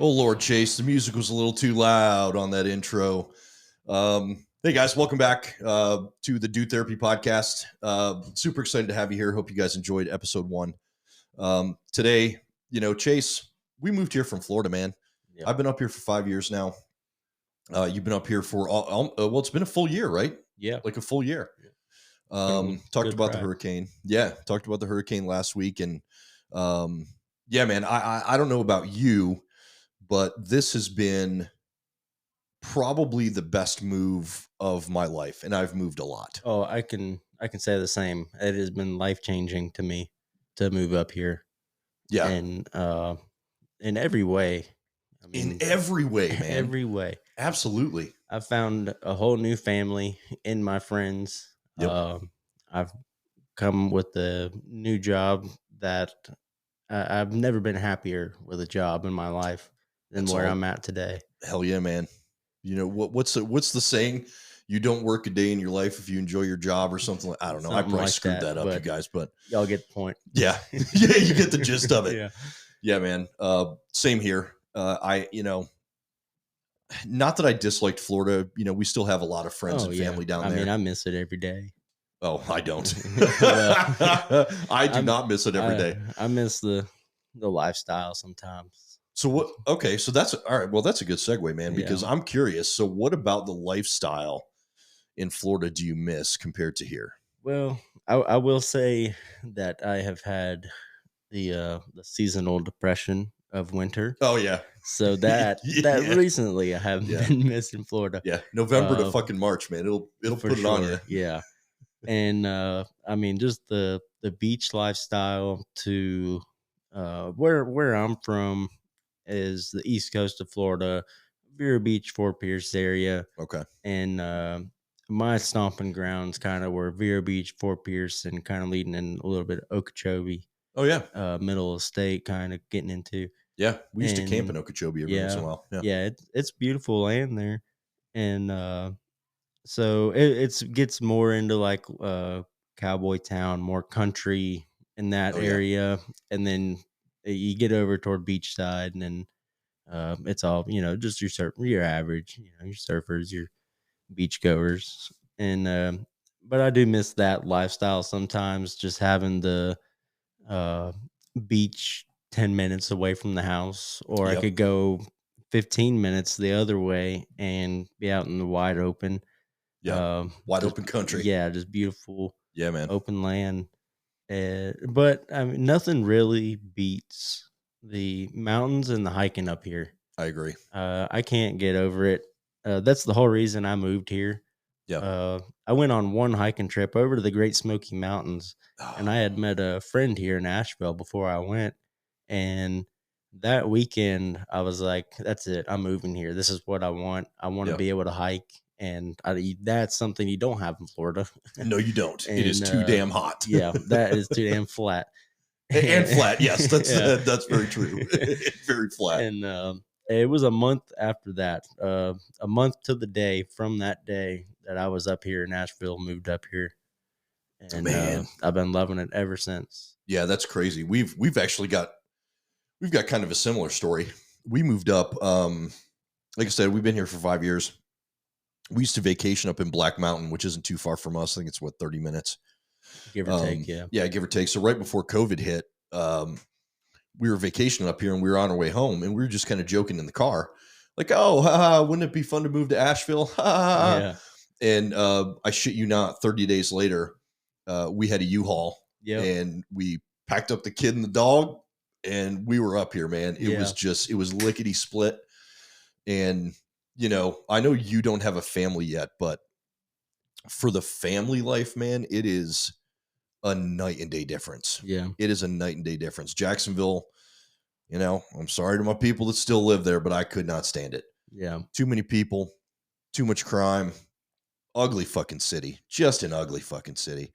Oh, Lord Chase, the music was a little too loud on that intro. Hey, guys, welcome back to the Do Therapy podcast. Super excited to have you here. Hope you guys enjoyed episode 1. Today, Chase, we moved here from Florida, man. Yep. I've been up here for 5 years now. You've been up here for, well, it's been a full year, right? Yeah. Like a full year. Good Talked about the ride. hurricane. Yeah, talked about the hurricane last week. And yeah, man, I don't know about you, but this has been probably the best move of my life, and I've moved a lot. Oh, I can say the same. It has been life-changing to me to move up here. Yeah, And in every way. I mean, in every way, man. every way. Absolutely. I found a whole new family in my friends. Yep. I've come with a new job that I've never been happier with a job in my life than That's where all. I'm at today. Hell yeah, man. You know what's the saying? You don't work a day in your life if you enjoy your job or something like, I don't know. I Something probably like screwed that up, you but guys, but y'all get the point. yeah. Yeah, you get the gist of it. Yeah. Yeah, man. Same here. Not that I disliked Florida. We still have a lot of friends and family down there. I mean, I miss it every day. Oh, I don't. Well, I do not miss it every day. I miss the lifestyle sometimes. So what? Okay, so that's all right. Well, that's a good segue, man, because Yeah. I'm curious. So, what about the lifestyle in Florida do you miss compared to here? Well, I will say that I have had the seasonal depression of winter. Oh yeah, So that Yeah. recently I have Yeah. been missing Florida. yeah. November to Uh, fucking March, man. It'll For put it on you. Yeah. And I mean, just the beach lifestyle to where I'm from is the east coast of Florida, Vero Beach, Fort Pierce area. Okay. And my stomping grounds kind of were Vero Beach, Fort Pierce, and kind of leading in a little bit of Okeechobee, Oh yeah, middle of the state, kind of getting into. yeah. We used to camp in And Okeechobee every once in a while. Yeah. yeah, it's beautiful land there. And so it gets more into like cowboy town, more country in that Oh, yeah. area. And then you get over toward beachside, and then it's all, just your average, your surfers, your beachgoers. And but I do miss that lifestyle sometimes, just having the uh beach 10 minutes away from the house, or I Yep. could go 15 minutes the other way and be out in the wide open. Yeah. Wide Just, open country. yeah, just beautiful Yeah, man. open land. But I mean, nothing really beats the mountains and the hiking up here. I agree. I can't get over it. That's the whole reason I moved here. Yeah. I went on one hiking trip over to the Great Smoky Mountains, and I had met a friend here in Asheville before I went. And that weekend, I was like, "That's it. I'm moving here. This is what I want. I want to Yeah. be able to hike." And that's something you don't have in Florida. No, you don't. It is And, too damn hot. Yeah, that is too damn flat. And flat. Yes, that's Yeah. that's very true. Very flat. And it was a month after that, a month to the day from that day that I was up here in Nashville, moved up here, and Man. I've been loving it ever since. Yeah, that's crazy. We've actually got kind of a similar story. We moved up. Like I said, we've been here for 5 years. We used to vacation up in Black Mountain, which isn't too far from us. I think it's 30 minutes. Give or take, yeah. Yeah, give or take. So right before COVID hit, we were vacationing up here and we were on our way home, and we were just kind of joking in the car, like, "Oh, wouldn't it be fun to move to Asheville?" Yeah. And I shit you not, 30 days later, we had a U-Haul, Yep. and we packed up the kid and the dog, and we were up here, man. It was lickety split. And I know you don't have a family yet, but for the family life, man, it is a night and day difference. Yeah. It is a night and day difference. Jacksonville, I'm sorry to my people that still live there, but I could not stand it. Yeah. Too many people, too much crime, ugly fucking city, just an ugly fucking city.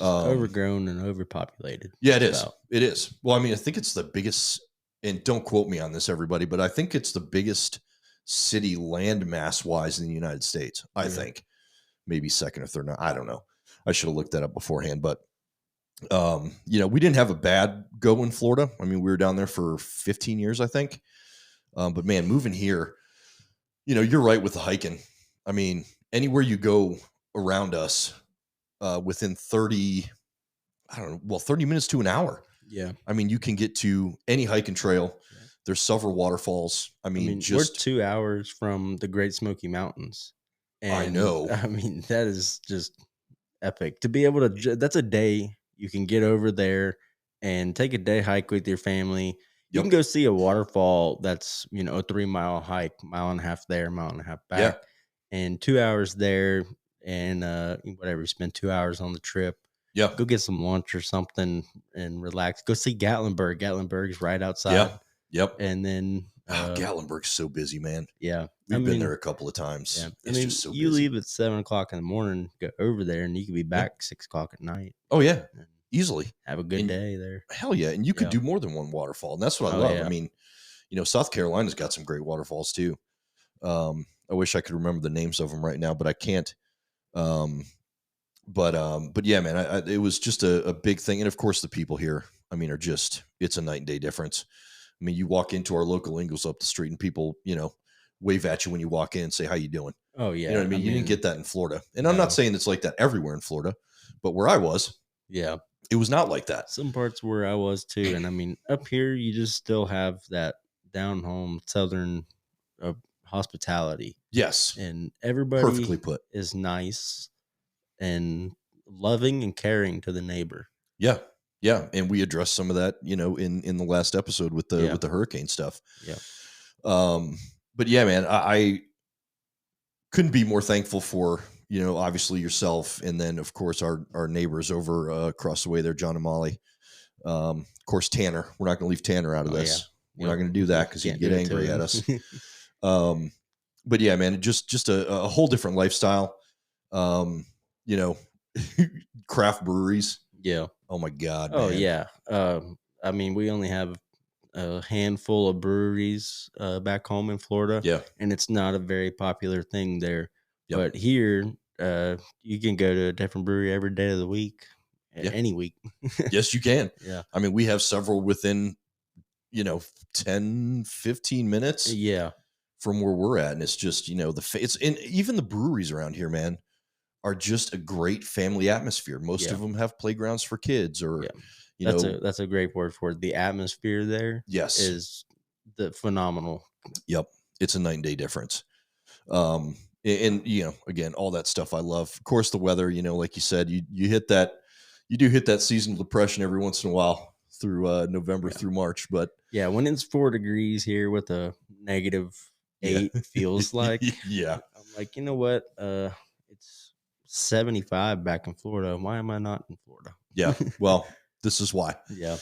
Overgrown and overpopulated. Yeah, it is. It is. Well, I mean, I think it's the biggest, and don't quote me on this, everybody, but I think it's the biggest city land mass wise in the United States. I think maybe second or third. I don't know. I should have looked that up beforehand, but we didn't have a bad go in Florida. I mean, we were down there for 15 years, I think. But man, moving here, you're right with the hiking. I mean, anywhere you go around us, within 30, I don't know, well, 30 minutes to an hour. Yeah. I mean, you can get to any hiking trail. Yeah. There's several waterfalls. I mean, we're just 2 hours from the Great Smoky Mountains. I And know. I mean, that is just epic to be able to. That's a day you can get over there and take a day hike with your family. You Yep. can go see a waterfall that's, a 3-mile hike, mile and a half there, mile and a half Yeah. back, and 2 hours there, and whatever, spend 2 hours on the trip. Yeah. Go get some lunch or something and relax. Go see Gatlinburg. Gatlinburg's right outside. Yeah. Yep. And then Gatlinburg's so busy, man. yeah, We've been there a couple of times. Yeah, It's just so you busy. leave at 7 o'clock in the morning, go over there, and you can be back 6 o'clock at night. Oh yeah, and easily. have a good day there. Hell yeah, and you could Yeah. do more than one waterfall, and that's what I Oh, love. yeah. I mean, South Carolina's got some great waterfalls too. I wish I could remember the names of them right now, but I can't. But yeah, man, it was just a big thing, and of course the people here, I mean, it's a night and day difference. I mean, you walk into our local Ingles up the street, and people, wave at you when you walk in and say, "How you doing?" Oh yeah, You know what I mean? You didn't get that in Florida, and I'm not saying it's like that everywhere in Florida, but where I was, yeah, it was not like that. some parts where I was too, and I mean, up here you just still have that down home Southern hospitality. Yes, And everybody perfectly put. is nice and loving and caring to the neighbor. Yeah, yeah, and we addressed some of that, in the last episode with the hurricane stuff. Yeah. But yeah, man, I couldn't be more thankful for obviously yourself, and then of course our neighbors over across the way there, John and Molly. Of course, Tanner. We're not going to leave Tanner out of this. Yeah. We're not going to do that because he'd get angry at us. But yeah, man, just a whole different lifestyle. Craft breweries. Yeah. Oh my God. Oh man. yeah. I mean, we only have a handful of breweries back home in Florida. Yeah. And it's not a very popular thing there. Yep. But here, you can go to a different brewery every day of the week, any week. Yes, you can. Yeah. I mean, we have several within, 10, 15 minutes. Yeah. From where we're at. And it's just, even the breweries around here, man, are just a great family atmosphere. Most of them have playgrounds for kids or, that's a great word for it. The atmosphere there is phenomenal. Yep. It's a night and day difference. And again, all that stuff I love. Of course, the weather, like you said, you do hit that seasonal depression every once in a while through November through March. But yeah, when it's 4 degrees here with a -8 feels like. Yeah. I'm like, you know what? It's 75 back in Florida. Why am I not in Florida? Yeah. Well, this is why. Yeah.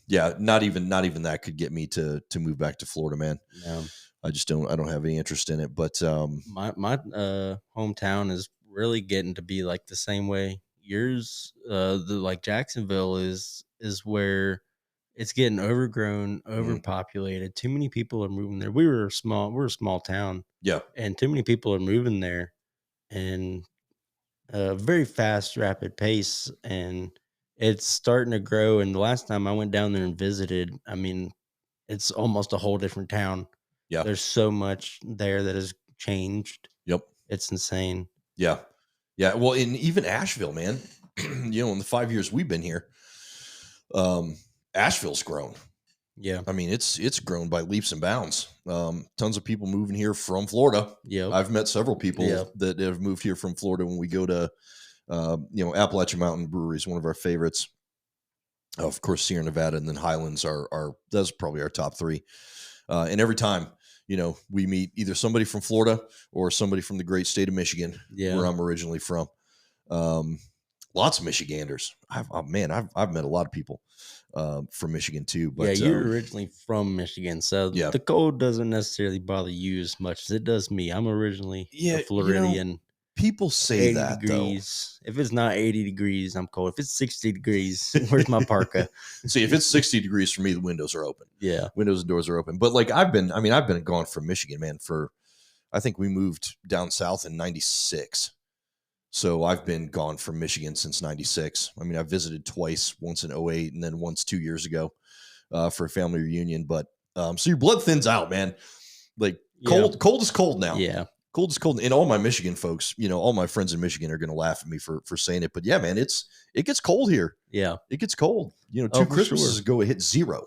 Yeah. Not even that could get me to move back to Florida, man. No. I don't have any interest in it, but my hometown is really getting to be like the same way yours. Like Jacksonville is where it's getting overgrown, overpopulated. Too many people are moving there. We're a small town. Yeah. And too many people are moving there, and a very fast, rapid pace, and it's starting to grow. And the last time I went down there and visited, I mean, it's almost a whole different town. Yeah. There's so much there that has changed. Yep. It's insane. Yeah. Yeah. Well, in even Asheville, man, in the 5 years we've been here, Asheville's grown. Yeah. I mean, it's grown by leaps and bounds. Tons of people moving here from Florida. Yeah. I've met several people that have moved here from Florida when we go to, Appalachian Mountain Brewery is one of our favorites. Of course, Sierra Nevada and then Highlands that's probably our top three. And every time, we meet either somebody from Florida or somebody from the great state of Michigan, where I'm originally from. Lots of Michiganders. I've met a lot of people from Michigan too. But you're originally from Michigan, so the cold doesn't necessarily bother you as much as it does me. I'm originally a Floridian. People say that degrees. Though. If it's not 80 degrees, I'm cold. If it's 60 degrees, where's my parka? See, if it's 60 degrees for me, the windows are open. Yeah. Windows and doors are open. But like I've been gone from Michigan, man, I think we moved down south in 96. So I've been gone from Michigan since 96. I mean, I visited twice, once in 08 and then once 2 years ago for a family reunion. But So your blood thins out, man. Like Yeah. cold is cold now. Yeah. Cold is cold. And all my Michigan folks, all my friends in Michigan are going to laugh at me for saying it. But yeah, man, it gets cold here. Yeah. It gets cold. Two for Christmases sure. ago, it hit 0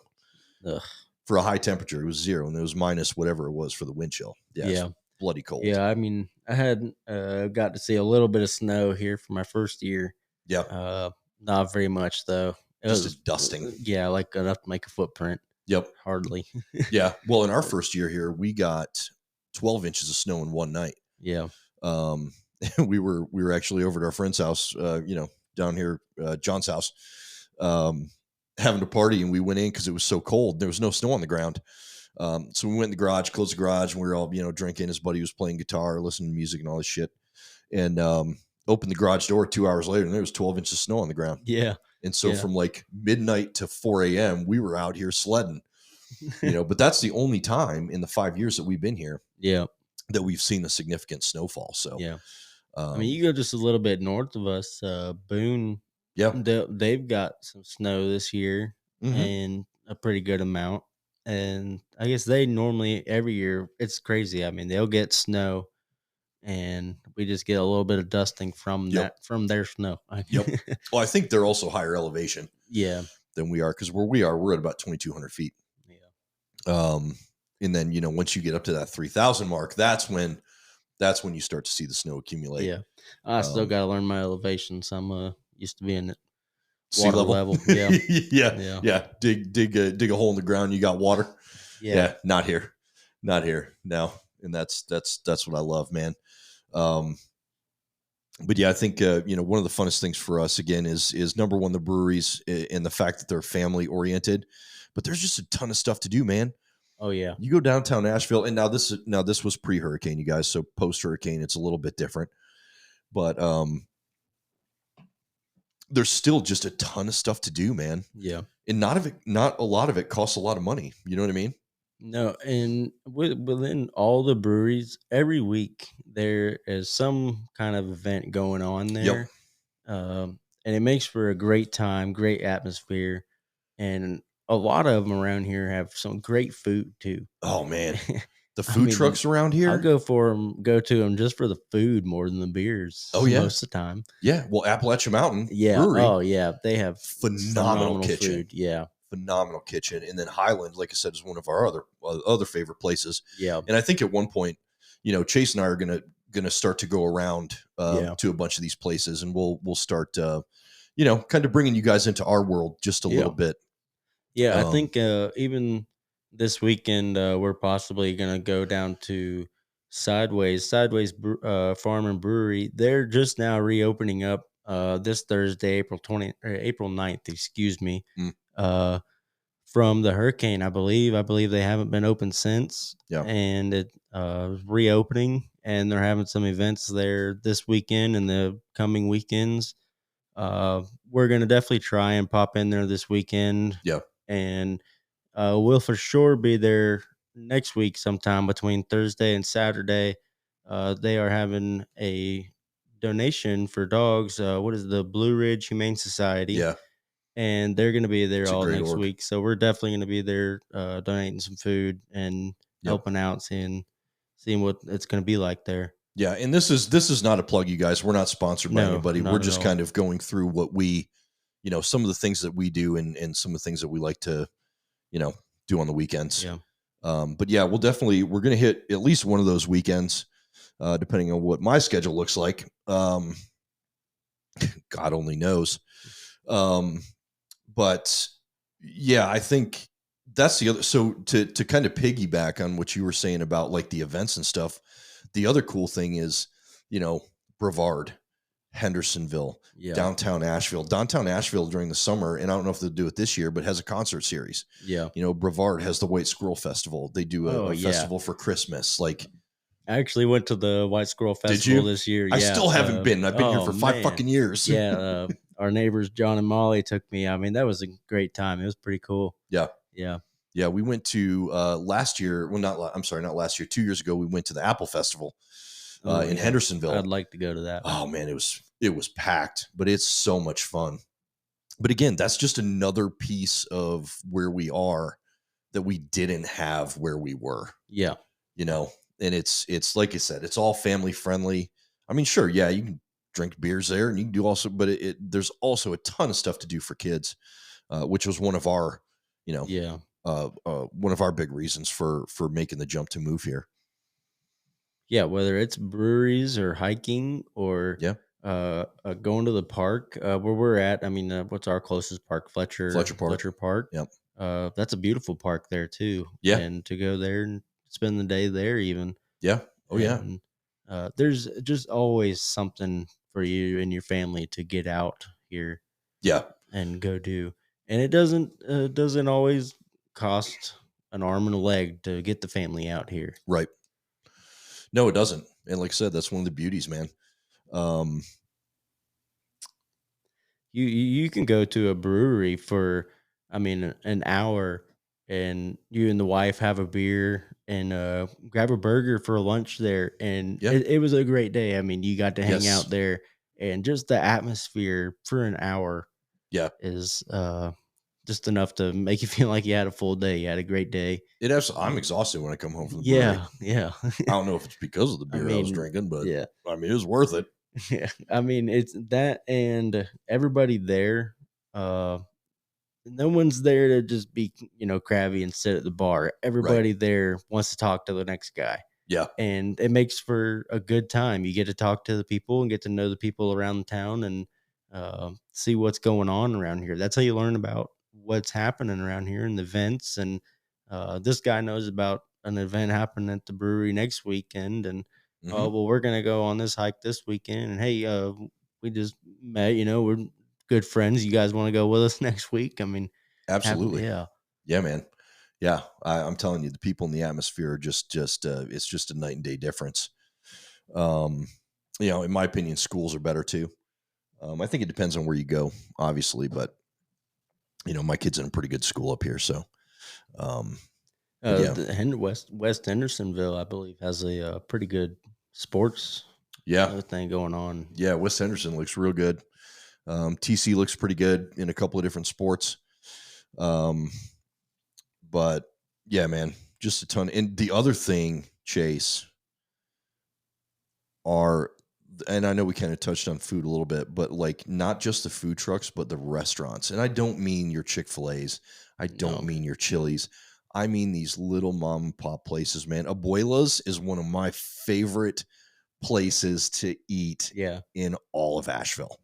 Ugh. for a high temperature. It was 0, and it was minus whatever it was for the wind chill. Yeah. It's bloody cold. Yeah. I mean, I had got to see a little bit of snow here for my first year. Yeah. Not very much though. Just a dusting. Yeah, like enough to make a footprint. Yep. Hardly. Yeah. Well, in our first year here, we got 12 inches of snow in one night. Yeah. We were actually over at our friend's house, down here, John's house, having a party, and we went in because it was so cold. There was no snow on the ground. So we went in the garage, closed the garage, and we were all, drinking. His buddy was playing guitar, listening to music and all this shit. And opened the garage door 2 hours later, and there was 12 inches of snow on the ground. Yeah. And so from like midnight to 4 a.m., we were out here sledding, but that's the only time in the 5 years that we've been here that we've seen a significant snowfall. So, I mean, you go just a little bit north of us, Boone. Yeah. They've got some snow this year and a pretty good amount. And I guess they normally every year, it's crazy. I mean, they'll get snow and we just get a little bit of dusting from from their snow. Well, I think they're also higher elevation than we are, because where we are, we're at about 2,200 feet. And then, once you get up to that 3,000 mark, that's when you start to see the snow accumulate. Yeah. I still got to learn my elevations. I'm used to being at sea level. Yeah. Yeah. Dig a hole in the ground. You got water. Yeah. Not here. No. And that's what I love, man. But yeah, I think, one of the funnest things for us again is number one, the breweries and the fact that they're family oriented, but there's just a ton of stuff to do, man. Oh yeah. You go downtown Nashville, and now this was pre-hurricane, you guys. So post-hurricane, it's a little bit different, but there's still just a ton of stuff to do, man. Yeah. And not a lot of it costs a lot of money. You know what I mean? No. And within all the breweries, every week there is some kind of event going on there. And it makes for a great time, great atmosphere. And a lot of them around here have some great food too. Oh man. The food trucks around here. I'll go to them just for the food more than the beers. Oh yeah, most of the time. Yeah, well, Appalachian Mountain. Yeah. Brewery, oh yeah, they have phenomenal kitchen. Food. Yeah, phenomenal kitchen. And then Highland, like I said, is one of our other favorite places. Yeah. And I think at one point, Chase and I are gonna start to go around to a bunch of these places, and we'll start kind of bringing you guys into our world just a little bit. Yeah, I think even this weekend we're possibly going to go down to Sideways Farm and Brewery. They're just now reopening up this Thursday, April 9th, excuse me. From the hurricane, I believe they haven't been open since. Yeah. And it reopening, and they're having some events there this weekend and the coming weekends. We're going to definitely try and pop in there this weekend. Yeah. And we'll for sure be there next week sometime between Thursday and Saturday. They are having a donation for dogs. What is the Blue Ridge Humane Society? Yeah. And they're going to be there all next week. So we're definitely going to be there donating some food and helping out, seeing what it's going to be like there. Yeah. And this is not a plug, you guys. We're not sponsored by anybody. We're just kind of going through what we, some of the things that we do and some of the things that we like to, do on the weekends. Yeah. But yeah, we're going to hit at least one of those weekends, depending on what my schedule looks like. God only knows. But yeah, I think that's the other. So to kind of piggyback on what you were saying about like the events and stuff, the other cool thing is, Brevard, Hendersonville, downtown Asheville during the summer. And I don't know if they'll do it this year, but has a concert series. Yeah. Brevard has the White Squirrel Festival. They do a festival for Christmas. Like, I actually went to the White Squirrel Festival this year. I still haven't been. I've been here for 5 fucking years. Yeah. Our neighbors, John and Molly, took me. I mean, that was a great time. It was pretty cool. Yeah. Yeah. Yeah. We went to last year. Well, not last year. 2 years ago, we went to the Apple Festival in Hendersonville. I'd like to go to that. Oh man, it was packed, but it's so much fun. But again, that's just another piece of where we are that we didn't have where we were, Yeah. you know, and it's like I said, it's all family friendly. I mean, sure. Yeah. You can drink beers there and you can do also, but there's also a ton of stuff to do for kids, which was one of our, you know, Yeah. one of our big reasons for making the jump to move here. Yeah, whether it's breweries or hiking or Yeah. going to the park where we're at. I mean, what's our closest park? Fletcher Park. Fletcher Park. Yep. That's a beautiful park there too. Yeah. And to go there and spend the day there, even. Yeah. Oh yeah. And there's just always something for you and your family to get out here Yeah. and go do. And it doesn't always cost an arm and a leg to get the family out here. Right. No, it doesn't. And like I said, that's one of the beauties, man. You can go to a brewery for, I mean, an hour, and you and the wife have a beer and grab a burger for lunch there, and Yeah. it was a great day. I mean, you got to hang Yes. out there, and just the atmosphere for an hour Yeah. is just enough to make you feel like you had a full day. You had a great day. I'm exhausted when I come home from the brewery. Yeah, yeah. I don't know if it's because of the beer I was drinking, but yeah. I mean, it was worth it. Yeah, I mean, it's that, and everybody there. No one's there to just be, crabby and sit at the bar. Everybody there wants to talk to the next guy. Yeah. And it makes for a good time. You get to talk to the people and get to know the people around the town and see what's going on around here. That's how you learn about what's happening around here and the events. And this guy knows about an event happening at the brewery next weekend. And Mhm. well, we're gonna go on this hike this weekend. And hey, we just met. We're good friends. You guys want to go with us next week? I mean, Absolutely. yeah, Yeah, man. Yeah. I'm telling you, the people in the atmosphere are just, it's just a night and day difference. In my opinion, schools are better too. I think it depends on where you go, obviously, but my kid's in a pretty good school up here. So, yeah. West Hendersonville, I believe, has a pretty good sports Yeah. thing going on. Yeah. West Henderson looks real good. TC looks pretty good in a couple of different sports. But yeah, man, just a ton. And the other thing, Chase, and I know we kind of touched on food a little bit, but like not just the food trucks, but the restaurants. And I don't mean your Chick-fil-A's. I don't mean your Chili's. I mean these little mom and pop places, man. Abuela's is one of my favorite places to eat in all of Asheville.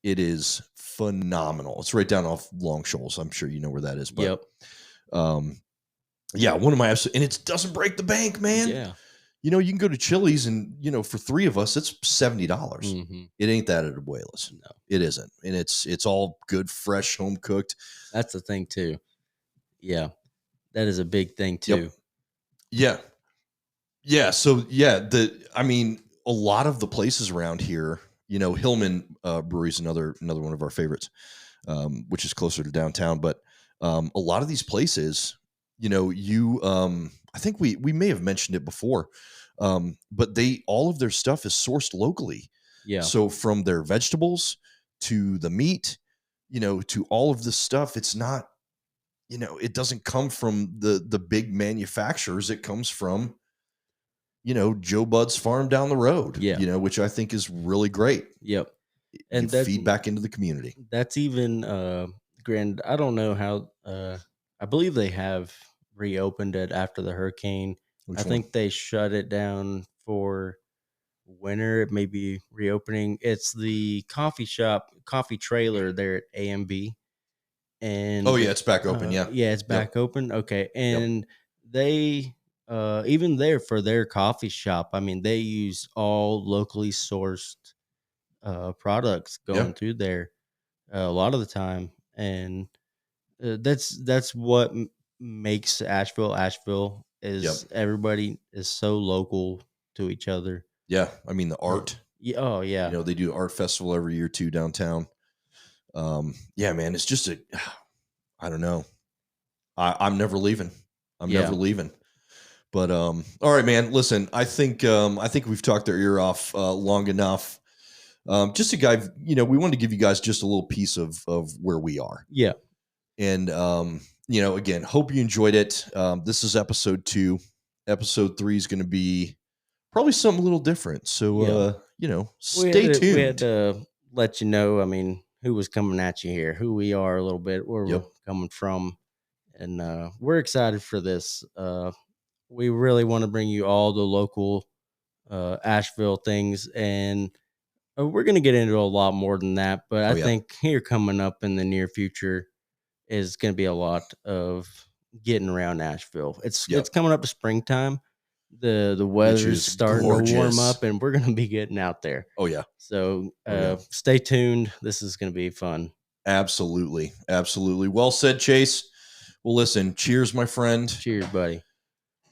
It is phenomenal. It's right down off Long Shoals. I'm sure you know where that is. But, yeah, one of my absolute, and it doesn't break the bank, man. Yeah. You can go to Chili's and, for 3 of us, it's $70. Mm-hmm. It ain't that at Abuela's. No, it isn't. And it's all good, fresh, home cooked. That's the thing too. Yeah. That is a big thing too. Yep. Yeah. Yeah. So yeah, a lot of the places around here, Hillman Brewery is another one of our favorites, which is closer to downtown. But a lot of these places, I think we may have mentioned it before, but all of their stuff is sourced locally. Yeah. So from their vegetables to the meat, to all of this stuff, it's not, it doesn't come from the big manufacturers. It comes from, Joe Bud's farm down the road, which I think is really great. Yep. And feed back into the community. That's even grand. I don't know how, I believe they have reopened it after the hurricane. I think they shut it down for winter. It may be reopening. It's the coffee trailer there at AMB. And it's back open. Yeah, it's back open. Okay. And they even there for their coffee shop, I mean, they use all locally sourced products going through there a lot of the time, and that's what makes Asheville is everybody is so local to each other. Yeah, I mean the art. Oh yeah. They do art festival every year too downtown. Yeah, man, it's just I don't know. I'm never leaving. I'm never leaving. But all right, man. Listen, I think we've talked their ear off long enough. Just a guy, we wanted to give you guys just a little piece of where we are. Yeah. And, you know, again, hope you enjoyed it. This is episode 2. Episode 3 is going to be probably something a little different. So, you know, stay tuned. We had to let you know, I mean, who was coming at you here, who we are a little bit, where we're coming from. And we're excited for this. We really want to bring you all the local Asheville things. And we're going to get into a lot more than that. But I think here coming up in the near future is going to be a lot of getting around Asheville. It's coming up to springtime. The weather's starting to warm up, and we're going to be getting out there. Oh, yeah. So stay tuned. This is going to be fun. Absolutely. Absolutely. Well said, Chase. Well, listen, cheers, my friend. Cheers, buddy.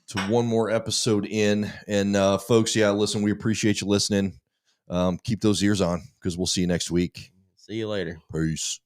To one more episode in. And folks, listen, we appreciate you listening. Keep those ears on because we'll see you next week. See you later. Peace.